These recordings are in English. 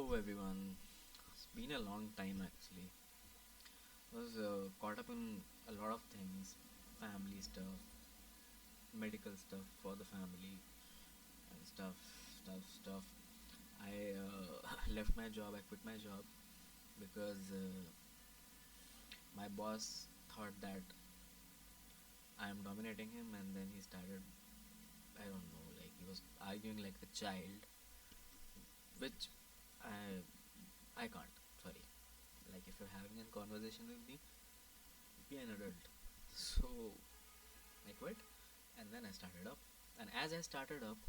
Hello everyone. It's been a long time actually. I was caught up in a lot of things, family stuff, medical stuff for the family, and stuff. I left my job. I quit my job because my boss thought that I am dominating him, and then he started. I don't know, like he was arguing like a child, which I can't. Sorry. Like if you're having a conversation with me, be an adult. So I quit and then I started up. And as I started up,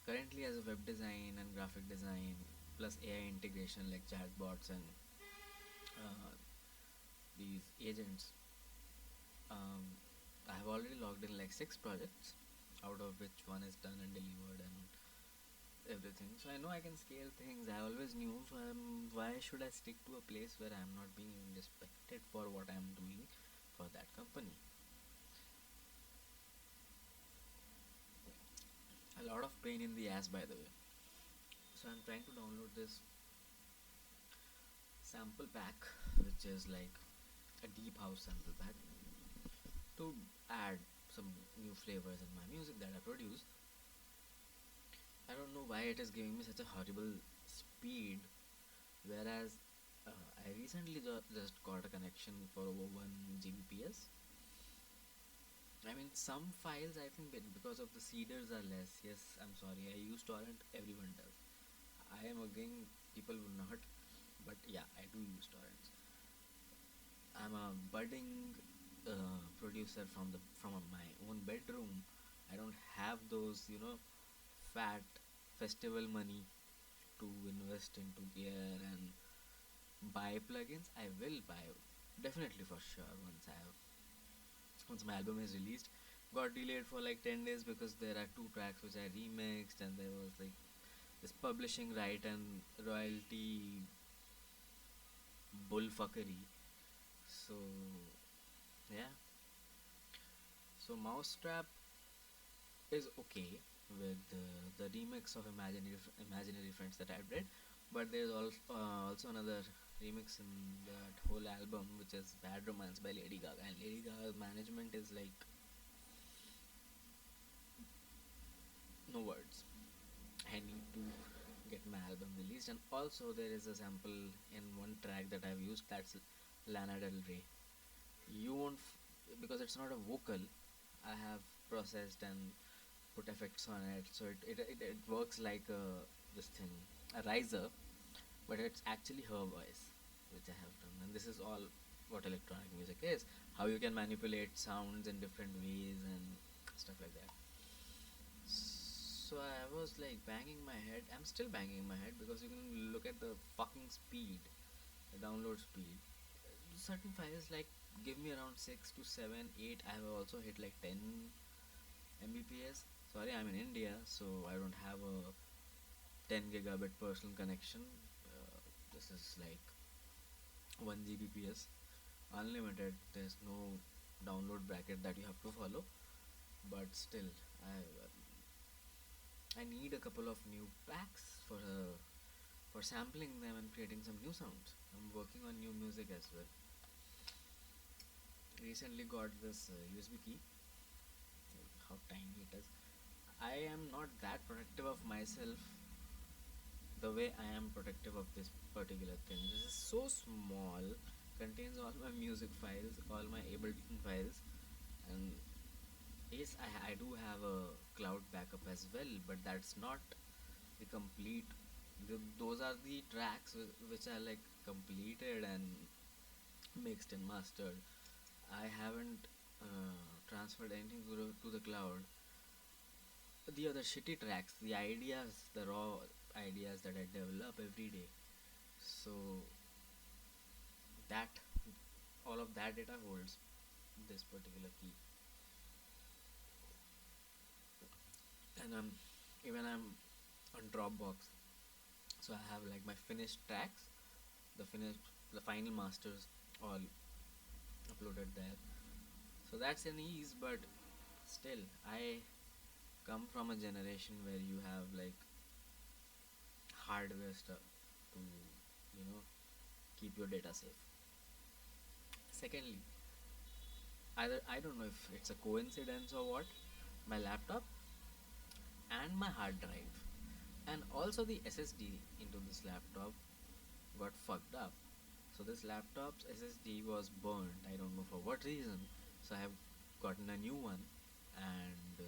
currently as a web design and graphic design plus AI integration like chatbots and uh, these agents, um, I have already logged in like 6 projects, out of which one is done and delivered and everything. So I know I can scale things. I always knew. So why should I stick to a place where I'm not being respected for what I'm doing for that company? A lot of pain in the ass, by the way. So I'm trying to download this sample pack, which is like a deep house sample pack, to add some new flavors in my music that I produce. I don't know why it is giving me such a horrible speed, whereas I recently just got a connection for over 1 Gbps. I mean, some files I think because of the seeders are less. Yes, I'm sorry. I use torrent. Everyone does. I am again people will not, but yeah, I do use torrents. I'm a budding producer from my own bedroom. I don't have those fat festival money to invest into gear and buy plugins. I will buy definitely for sure once my album is released. Got delayed for like 10 days because there are 2 tracks which I remixed, and there was like this publishing right and royalty bullfuckery. So yeah, so Mousetrap is okay with the remix of Imaginary Friends that I did, but there's also another remix in that whole album, which is Bad Romance by Lady Gaga, and Lady Gaga's management is like no words. I need to get my album released, and also there is a sample in one track that I've used, that's Lana Del Rey. You won't because it's not a vocal. I have processed and put effects on it, so it works like this thing, a riser, but it's actually her voice which I have done. And this is all what electronic music is, how you can manipulate sounds in different ways and stuff like that. So I was like banging my head. I'm still banging my head because you can look at the fucking speed, the download speed. Certain files like give me around 6 to 7 8. I have also hit like 10 mbps. Sorry, I'm in India, so I don't have a 10 gigabit personal connection. This is like 1 gbps unlimited. There's no download bracket that you have to follow, but still I need a couple of new packs for sampling them and creating some new sounds. I'm working on new music as well. Recently got this USB key. How tiny it is. I am not that protective of myself the way I am protective of this particular thing. This is so small, contains all my music files, all my Ableton files, and yes, I do have a cloud backup as well, but that's not the complete. Those are the tracks which are like completed and mixed and mastered. I haven't transferred anything to the cloud. The other shitty tracks, the ideas, the raw ideas that I develop every day. So that all of that data holds this particular key, and even I'm on Dropbox. So I have like my finished tracks, the final masters, all uploaded there. So that's an ease, but still, I come from a generation where you have like hardware stuff to keep your data safe. Secondly, either I don't know if it's a coincidence or what, my laptop and my hard drive and also the SSD into this laptop got fucked up. So this laptop's SSD was burned. I don't know for what reason. So I have gotten a new one, and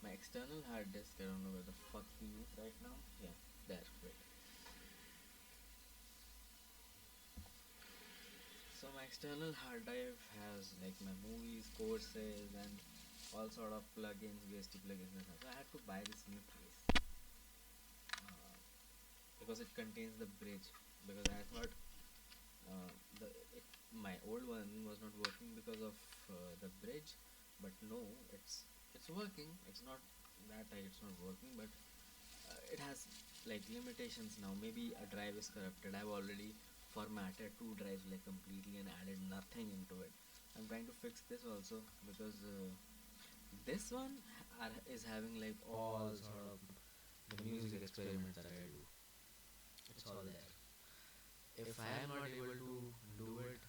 my external hard disk. I don't know where the fuck he is right now. Yeah, there. Wait. So my external hard drive has like my movies, courses, and all sort of plugins, VST plugins, and stuff. So I had to buy this new case because it contains the bridge. Because I thought the my old one was not working because of the bridge, but no, it's working. It's not that it's not working, but it has like limitations now. Maybe a drive is corrupted. I've already formatted two drives like completely and added nothing into it. I'm trying to fix this also because this one is having like all sort of the music experiments that I do. It's all there. If I am not able to do it,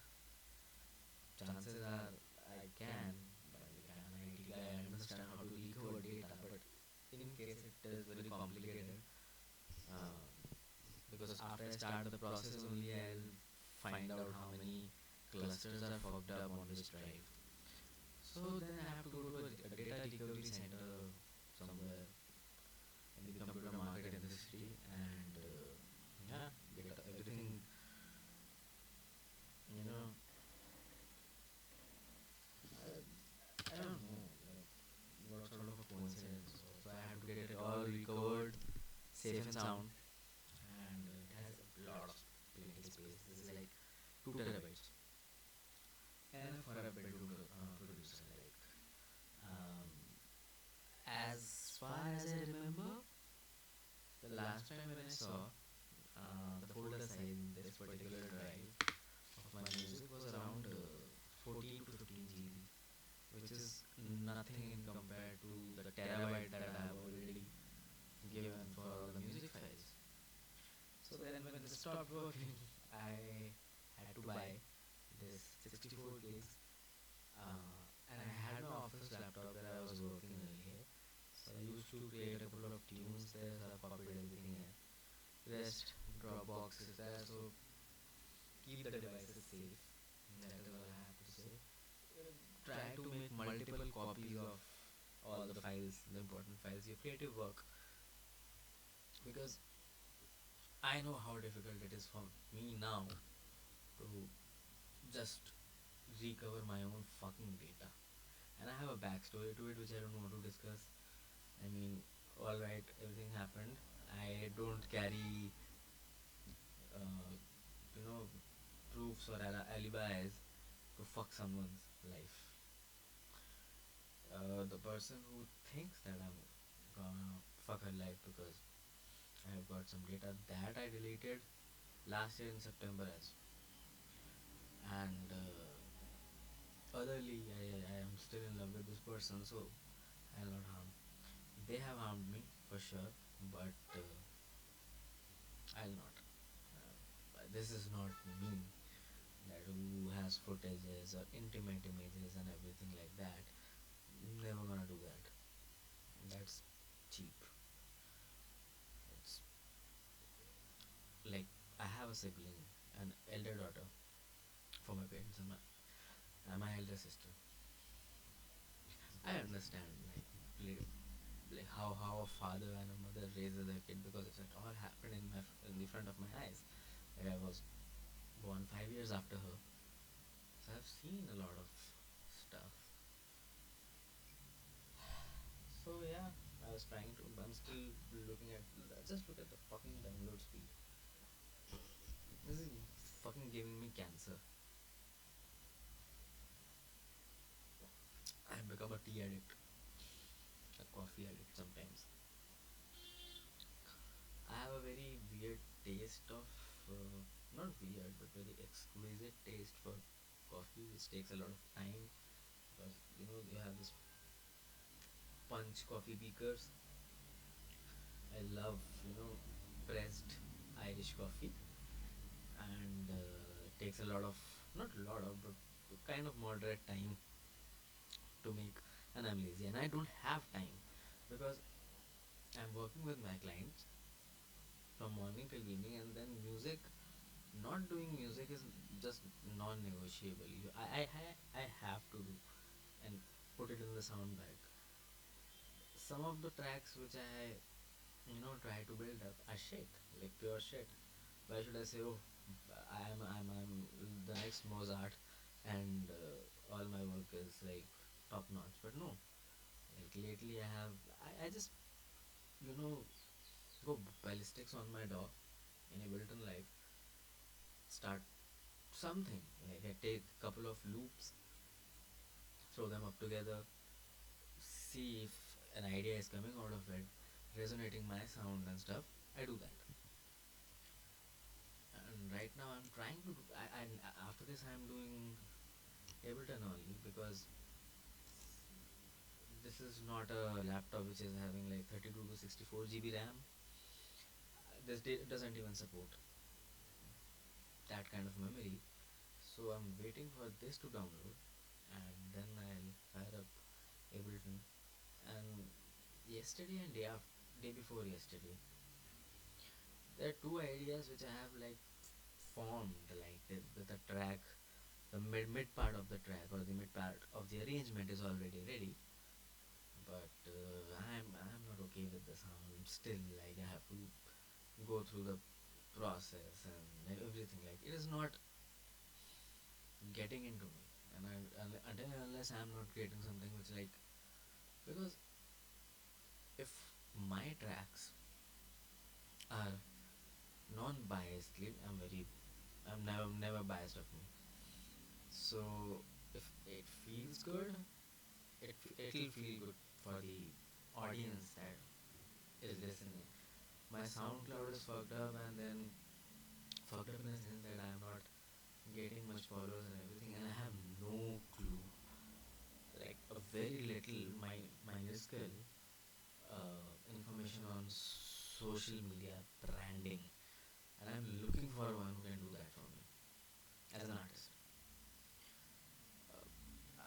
chances are I can. But like I'm an IT guy, I understand how to recover data. But in case it is very complicated, uh, because after I start the process only I'll find out how many clusters are fucked up on this drive. So then I have to go to a data recovery center somewhere in the computer market in the city and yeah, get everything, you know. I don't know like what sort of a coincidence. So I have to get it all recovered, safe and sound, and it has a lot of printing space. This is like 2 terabytes. And for a bedroom producer, like um, as far as I remember, the last time when I saw the folder size in this particular drive of my music was around 14 to 15 GB, which is nothing in compared to the terabyte that I have already given for all the music files. So then when this stopped working, I had to buy this 64 gigs, and I had my office laptop where I was working earlier. So I used to create a couple of tunes there, so I copied everything here. Rest, Dropbox is there, so keep the devices safe. That is all I have to say. Try to make multiple copies of all the files, the important files, your creative work, because I know how difficult it is for me now to just recover my own fucking data. And I have a backstory to it which I don't want to discuss. I mean, alright, everything happened. I don't carry, uh, you know, proofs or alibis to fuck someone's life. The person who thinks that I'm gonna fuck her life because I have got some data that I deleted last year in September as, and otherly I am still in love with this person, so I'll not harm. They have harmed me for sure, but I'll not. This is not me that who has footages or intimate images and everything like that. Never gonna do that. That's cheap. It's like I have a sibling, an elder daughter for my parents and my elder sister. I understand like how a father and a mother raises their kid because it all happened in the front of my eyes. Like I was born 5 years after her, so I've seen a lot of stuff. So yeah, I was trying to. I'm still looking at. Just look at the fucking download speed. This is fucking giving me cancer. I've become a tea addict, a coffee addict sometimes. I have a very weird taste of, not weird, but very exquisite taste for coffee, which takes a lot of time because you have this punch coffee beakers. I love press British coffee, and takes a lot of, not a lot of, but kind of moderate time to make, and I'm lazy and I don't have time because I'm working with my clients from morning till evening, and then music, not doing music is just non-negotiable. I have to do and put it in the sound bag. Some of the tracks which I try to build up are shit, like pure shit. Why should I say, oh, I'm the next Mozart, and all my work is like top notch? But no, like lately I just you know go ballistics on my DAW in Ableton, like start something, like I take a couple of loops, throw them up together, see if an idea is coming out of it, resonating my sound and stuff. I do that. And right now I'm trying to do, after this I'm doing Ableton only, because this is not a laptop which is having like 32 to 64 GB RAM. This doesn't even support that kind of memory. So I'm waiting for this to download, and then I'll fire up Ableton. And yesterday and day before yesterday, there are two ideas which I have like formed, like the track, the mid part of the track, or the mid part of the arrangement is already ready, but I'm not okay with the sound still. Like I have to go through the process and like everything. Like it is not getting into me, and until and unless I'm not creating something which, like, because if my tracks are non-biasedly, I'm never biased of me. So if it feels good, it'll feel good for the audience that is listening. My SoundCloud is fucked up, and then fucked up in the sense that I'm not getting much followers and everything, and I have no clue, like a very little minuscule information on social media branding, and I'm looking for one who can do that for me as an artist.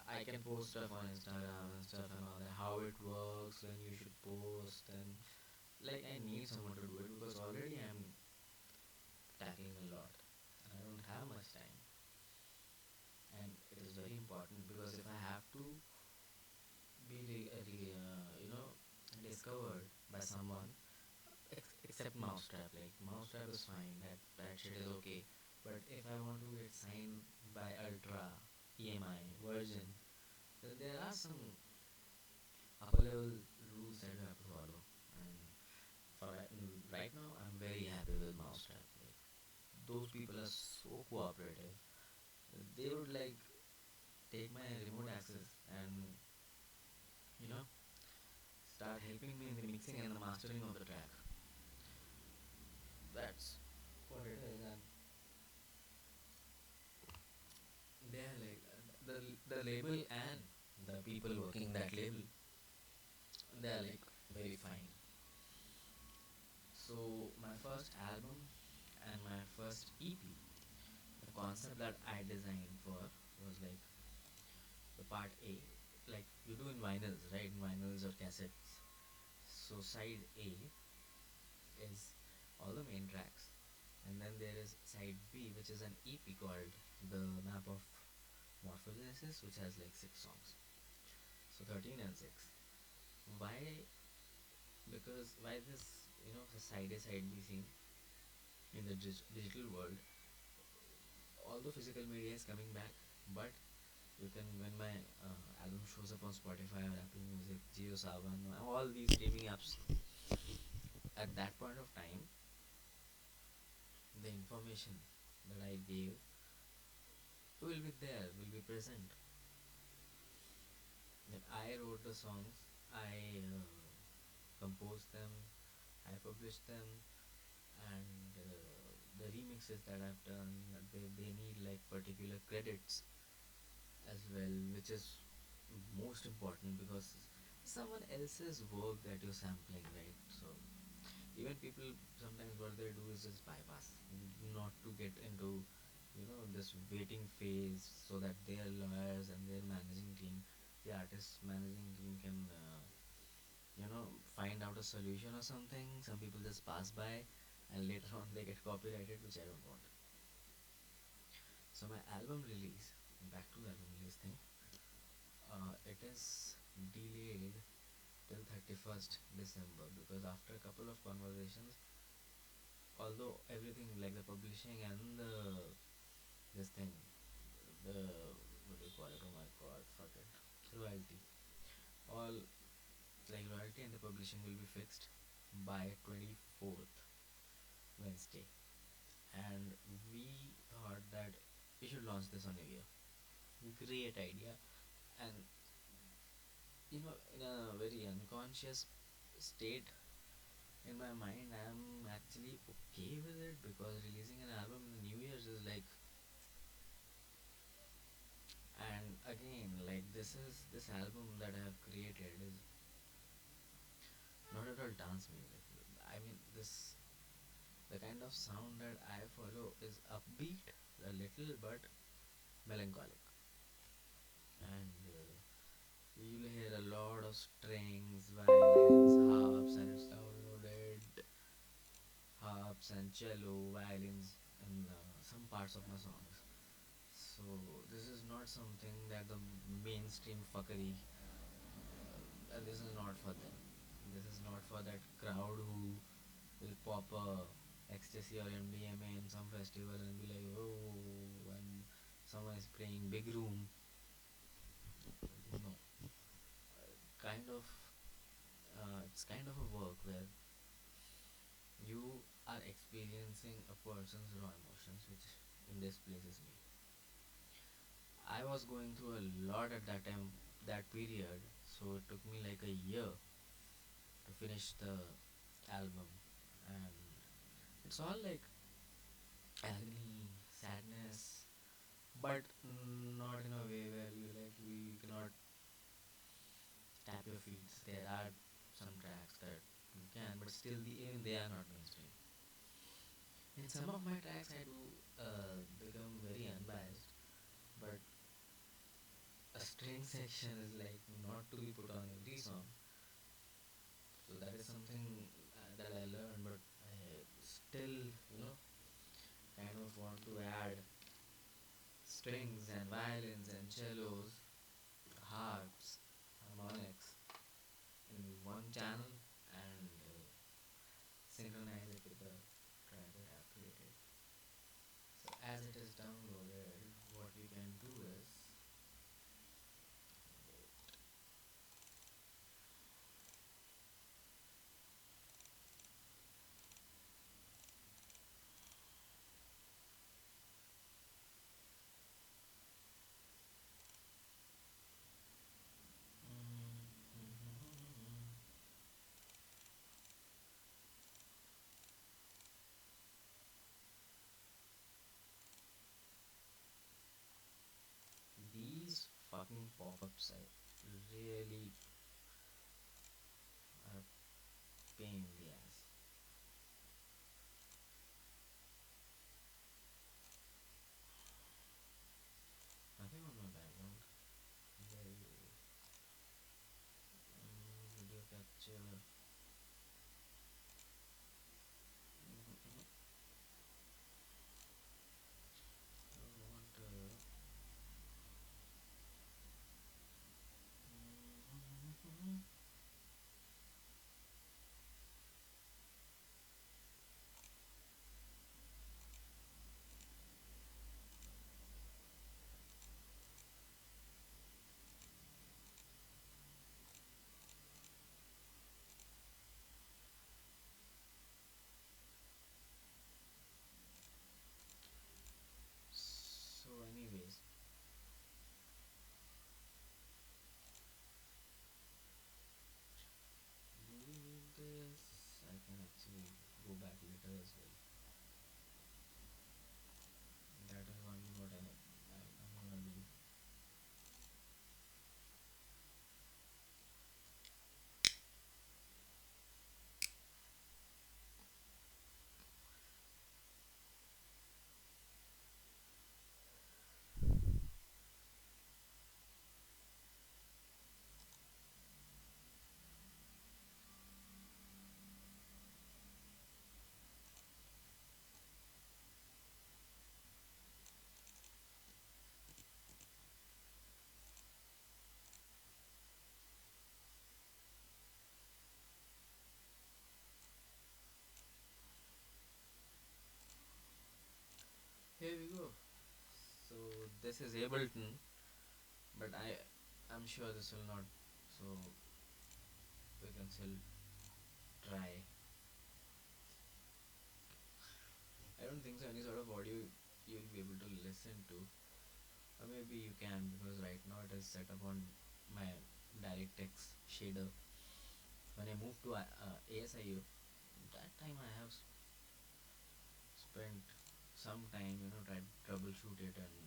I can post stuff on Instagram and stuff and all that, how it works, when you should post, and like I need someone to do it because already I'm tackling a lot and I don't have much time. And it is very important because if I have to be discovered by someone, except Mousetrap, like Mousetrap is fine, that shit is okay. But if I want to get signed by Ultra, EMI, Virgin, then there are some upper level rules that you have to follow. And right now, I'm very happy with Mousetrap. Like those people are so cooperative. They would like take my remote access and you know start helping me in the mixing and the mastering of the track. That's what it is, and they're like the label and the people working that label, they're like very fine. So my first album and my first EP, the concept that I designed for was like the part A, like you do in vinyls, right? In vinyls or cassettes. So side A is all the main tracks, and then there is side B, which is an EP called The Map of Morphogenesis, which has like 6 songs. So 13 and 6. Why? Because why this, the side A side B scene in the digital world? Although physical media is coming back, but you can, when my album shows up on Spotify or Apple Music, Jio Savan, all these streaming apps, at that point of time, the information that I gave will be there, will be present. That I wrote the songs, I composed them, I published them, and the remixes that I've done, they need like particular credits as well, which is most important because someone else's work that you're sampling, right? So Even people sometimes what they do is just bypass, not to get into this waiting phase, so that their lawyers and their managing team, the artist managing team can find out a solution or something. Some people just pass by and later on they get copyrighted, which I don't want. So my album release, back to the album release thing, it is delayed till 31st December, because after a couple of conversations, although everything like the publishing and this thing, the what do you call it? Oh my god, fuck it, royalty. All like royalty and the publishing will be fixed by 24th Wednesday, and we thought that we should launch this on New Year. Great idea, and in a very unconscious state in my mind, I'm actually okay with it, because releasing an album in the New Year's is like, and again, like this album that I have created is not at all dance music. I mean, the kind of sound that I follow is upbeat, a little, but melancholic, and you'll hear a lot of strings, violins, harps, and it's downloaded harps and cello, violins in some parts of my songs. So this is not something that the mainstream fuckery, and this is not for them. This is not for that crowd who will pop a ecstasy or MDMA in some festival and be like, oh, and someone is playing big room. No, kind of. It's kind of a work where you are experiencing a person's raw emotions, which in this place is me. I was going through a lot at that time, that period, so it took me like a year to finish the album, and it's all like agony, sadness, but not in a way where you cannot tap your feet. There are some tracks that you can, but still even they are not mainstream. In some of my tracks, I do become very unbiased, but a string section is like not to be put on every song. So that is something that I learned, but I still, kind of want to add strings and violins and cellos, harps, harmonics in one channel, and synchronize it with the track that I've created. So as it is downloaded, what we can do is these fucking pop-ups are really a pain in the ass. Nothing on my background. Very video capture. I don't want this is Ableton, but I'm sure this will not. So we can still try. I don't think so. Any sort of audio you'll be able to listen to, or maybe you can, because right now it is set up on my DirectX shader. When I moved to ASIO, that time I have spent some time, trying to troubleshoot it, and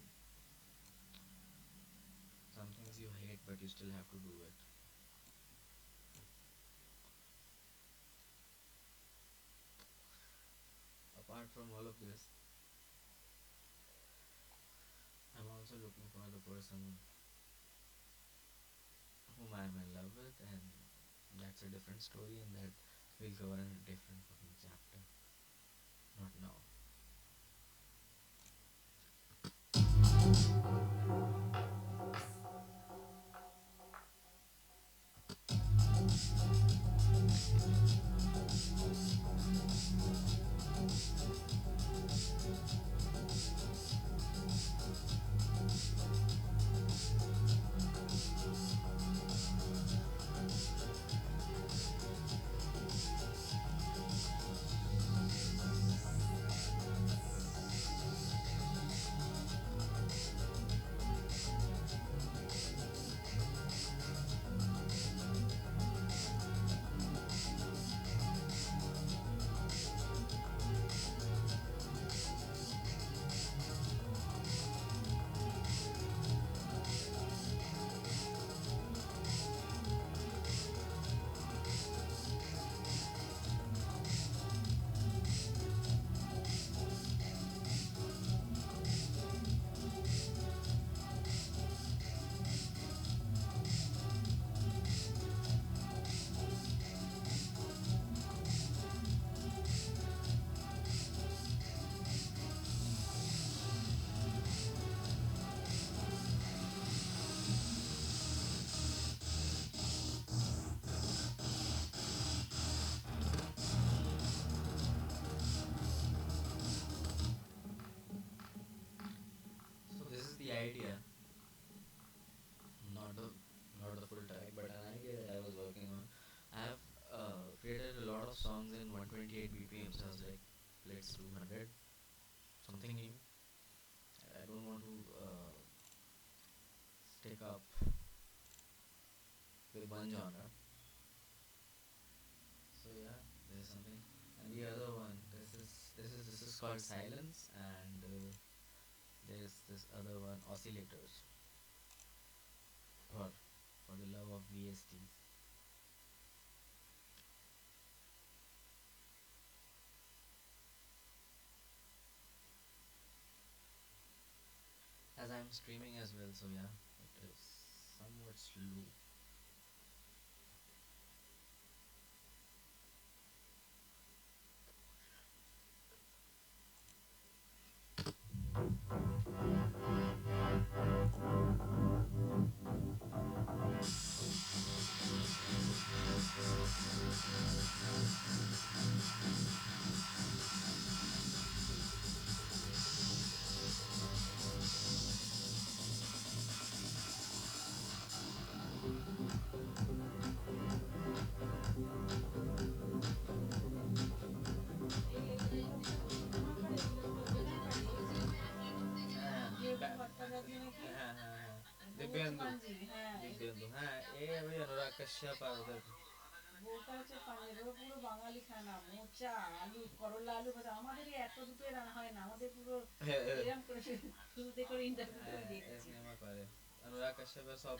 some things you hate, but you still have to do it. Apart from all of this, I'm also looking for the person whom I'm in love with, and that's a different story, and that we'll cover in a different fucking chapter. Not now. So this is the idea, not the not the full track, but an idea that I was working on. I have created a lot of songs in 128 BPM, so I was like, let's do 100, something new. I don't want to stick up with one genre. So yeah, this is something. And the other one, this is called Silence, and there's this other one, Oscillators, for for the love of VSTs. As I'm streaming as well, so yeah, it is somewhat slow. Dibyendu Dibyendu हाँ ये भाई अनुराग कश्यप और उधर বউটা হচ্ছে পাঞ্জাবি ও পুরো বাঙালি খানা মোচা আলু করলা আলু ভাজা আমাদেরই এত দুটোই রান্না হয় না আমাদের পুরো এরকম করে শুরুতে করে ইন্টারভিউ করে দিয়েছি সিনেমা করে अनुराग कश्यप सब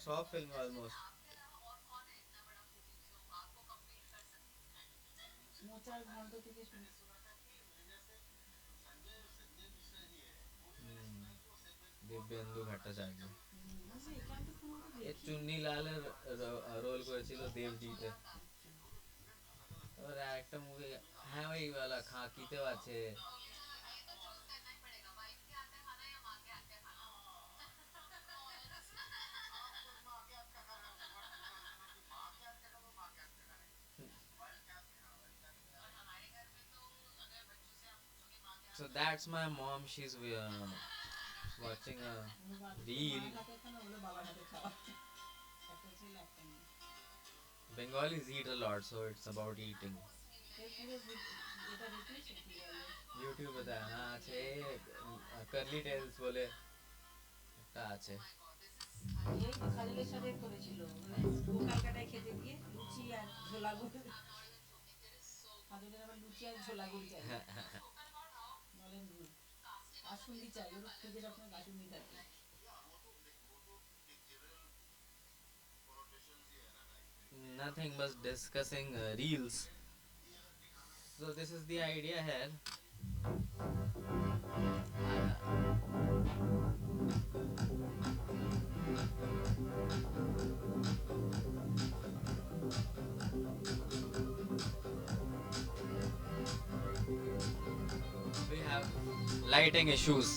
सब फिल्म ऑलमोस्ट মোচার ঘন্ট থেকে শুরু দিব্যেন্দু ভট্টাচার্য এ চুন্নি লালের রোল করেছিল দেবজিতে और একটা মুভি হ্যাঁ ওই वाला খাকিতেও আছে so that's my mom she's watching a reel. Bengalis eat a lot, so it's about eating. YouTube बताया ना আছে curly tails बोले একটা আছে এই তো খালিলের সাথে করেছিল ও কালকাটায় খেতে গিয়ে লুচি আর ঝোলা গুড় খালিলের আবার লুচি আর ঝোলা গুড় চাই বলেন গুড় কাসুন্দি চাই ওর ফ্রিজে সবসময় কাসুন্দি থাকে nothing but discussing reels. So this is the idea here. We have lighting issues.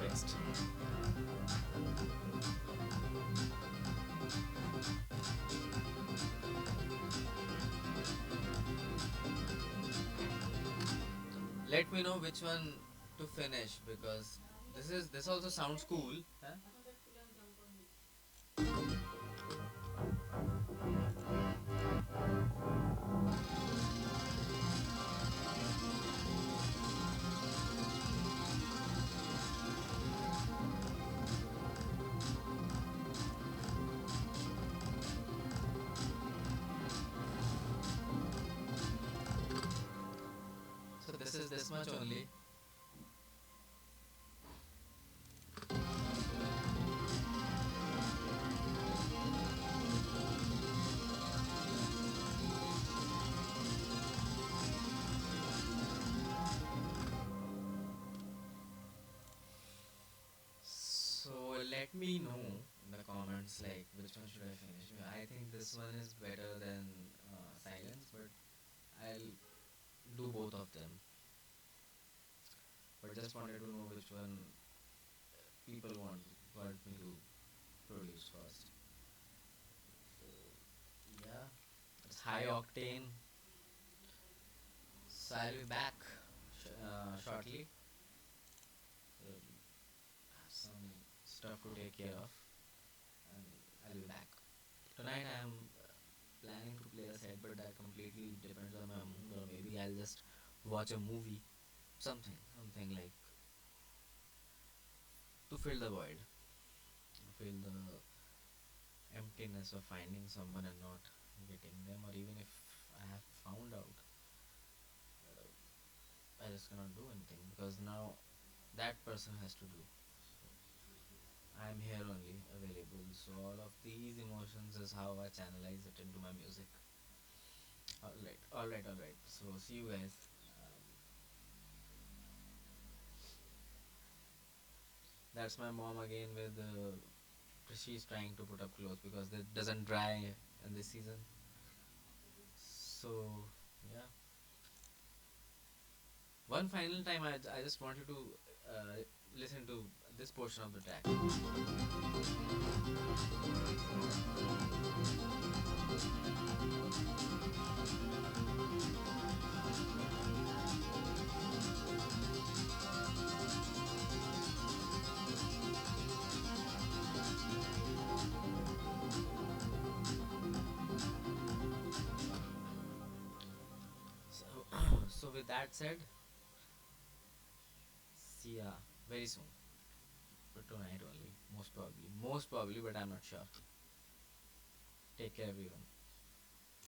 Fixed. Let me know which one to finish because this also sounds cool. Huh? So this is this much only. So let me know in the comments like which one should I finish. I think this one is better than silence, but I'll do both of them. But just wanted to know which one people want me to produce first. So yeah, it's high octane. So I'll be back shortly. Have some stuff to take care of, and I'll be back. Tonight I'm planning to play a set, but that completely depends on my mood, or maybe I'll just watch a movie, something like to fill the void, fill the emptiness of finding someone and not getting them, or even if I have found out, I just cannot do anything because now that person has to do. I'm here only available, so all of these emotions is how I channelize it into my music. Alright. So see you guys. Um, that's my mom again with she's trying to put up clothes because it doesn't dry in this season. So yeah. One final time, I just want you to listen to this portion of the track. So, so with that said, see ya very soon. But tonight only, most probably, but I'm not sure. Take care, everyone.